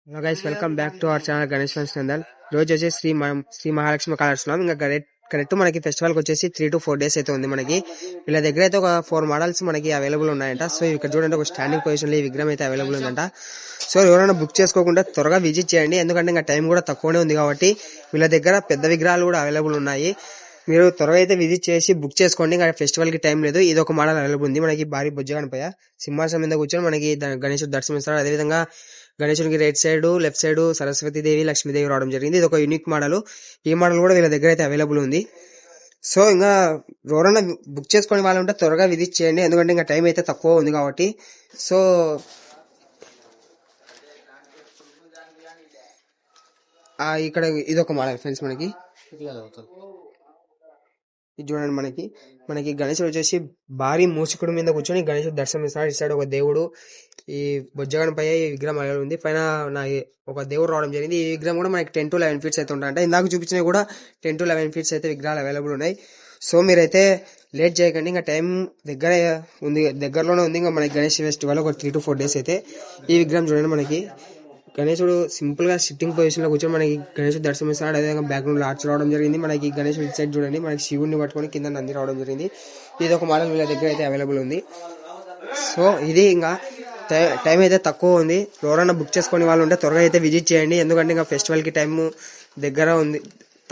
Hello guys, welcome back to our channel Ganesh friends Nandal. రోజు వచ్చేసి Shri Mahalakshmi colours ఉన్నాం. ఇంకా కరెక్ట్ మనకి ఫెస్టివల్ కి వచ్చేసి 3 to 4 days అయితే ఉంది. మనకి వీళ్ళ దగ్గర అయితే ఒక 4 మోడల్స్ మనకి అవైలబుల్ ఉన్నాయంట. సో ఇక్కడ చూడండి, ఒక స్టాండింగ్ పొజిషన్ లో ఈ విగ్రహం అయితే అవైలబుల్ ఉందంట. సో ఎవరైనా బుక్ చేసుకోకుండా త్వరగా విజిట్ చేయండి, ఎందుకంటే ఇంకా టైం కూడా తక్కువనే ఉంది కాబట్టి వీళ్ళ దగ్గర పెద్ద విగ్రహాలు కూడా అవైలబుల్ ఉన్నాయి. మీరు త్వరగా అయితే విజిట్ చేసి బుక్ చేసుకోండి. ఇంకా ఫెస్టివల్ కి టైం లేదు. ఇది ఒక మోడల్ అవైలబుల్ ఉంది. మనకి భారీ బొజ్జ గణపయ్య సింహాసనం మీద కూర్చొని మనకి గణేశుడు దర్శనమిస్తాడు. అదేవిధంగా గణేశునికి right side left side Saraswatidevi Lakshmidevi రావడం జరిగింది. ఇది ఒక యూనిక్ మోడల్. ఈ మోడల్ కూడా వీళ్ళ దగ్గర అయితే అవైలబుల్ ఉంది. సో ఇంకా ఎవరైనా బుక్ చేసుకునే వాళ్ళు ఉంటే త్వరగా విజిట్ చేయండి, ఎందుకంటే ఇంకా టైం అయితే తక్కువ ఉంది కాబట్టి. సో ఇక్కడ ఇది ఒక మోడల్ ఫ్రెండ్స్. మనకి ఇది చూడండి, మనకి గణేశుడు వచ్చేసి భారీ మూసికుడు మీద కూర్చొని గణేశుడు దర్శనం ఇస్తాడు. ఇస్తాడు ఒక దేవుడు. ఈ బొజ్జగణపై ఈ విగ్రహం అలా ఉంది. పైన ఒక దేవుడు రావడం జరిగింది. ఈ విగ్రహం కూడా మనకి 10 to 11 feet అయితే ఉంటాయంటే, ఇందాక చూపించినవి కూడా 10 to 11 feet అయితే విగ్రహాలు అవైలబుల్ ఉన్నాయి. సో మీరైతే లేట్ చేయకండి, ఇంకా టైం దగ్గరలోనే ఉంది. ఇంకా మనకి గణేష్ ఫెస్టివల్ ఒక 3 to 4 days అయితే. ఈ విగ్రహం చూడండి, మనకి గణేశుడు సింపుల్ గా సిట్టింగ్ పొజిషన్ లో కూర్చొని మనకి గణేశుడు దర్శనం ఇస్తాడు. అదేవిధంగా బ్యాక్గ్రౌండ్ ఆర్చ్ రావడం జరిగింది. మనకి గణేశుడు ఇటు సైడ్ చూడండి, మనకి శివుడిని పట్టుకొని కింద నంది రావడం జరిగింది. ఇది ఒక మోడల్ వీళ్ళ దగ్గర అయితే అవైలబుల్ ఉంది. సో ఇది ఇంకా టైం అయితే తక్కువ ఉంది. ఎవరైనా బుక్ చేసుకునే వాళ్ళు ఉంటే త్వరగా అయితే విజిట్ చేయండి, ఎందుకంటే ఇంకా ఫెస్టివల్ కి టైం దగ్గర ఉంది,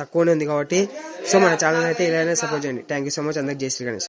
తక్కువనే ఉంది కాబట్టి. సో మన ఛానల్ అయితే ఇలానే సపోర్ట్ చేయండి. Thank you so much. అందరికి జై శ్రీ గణేష్.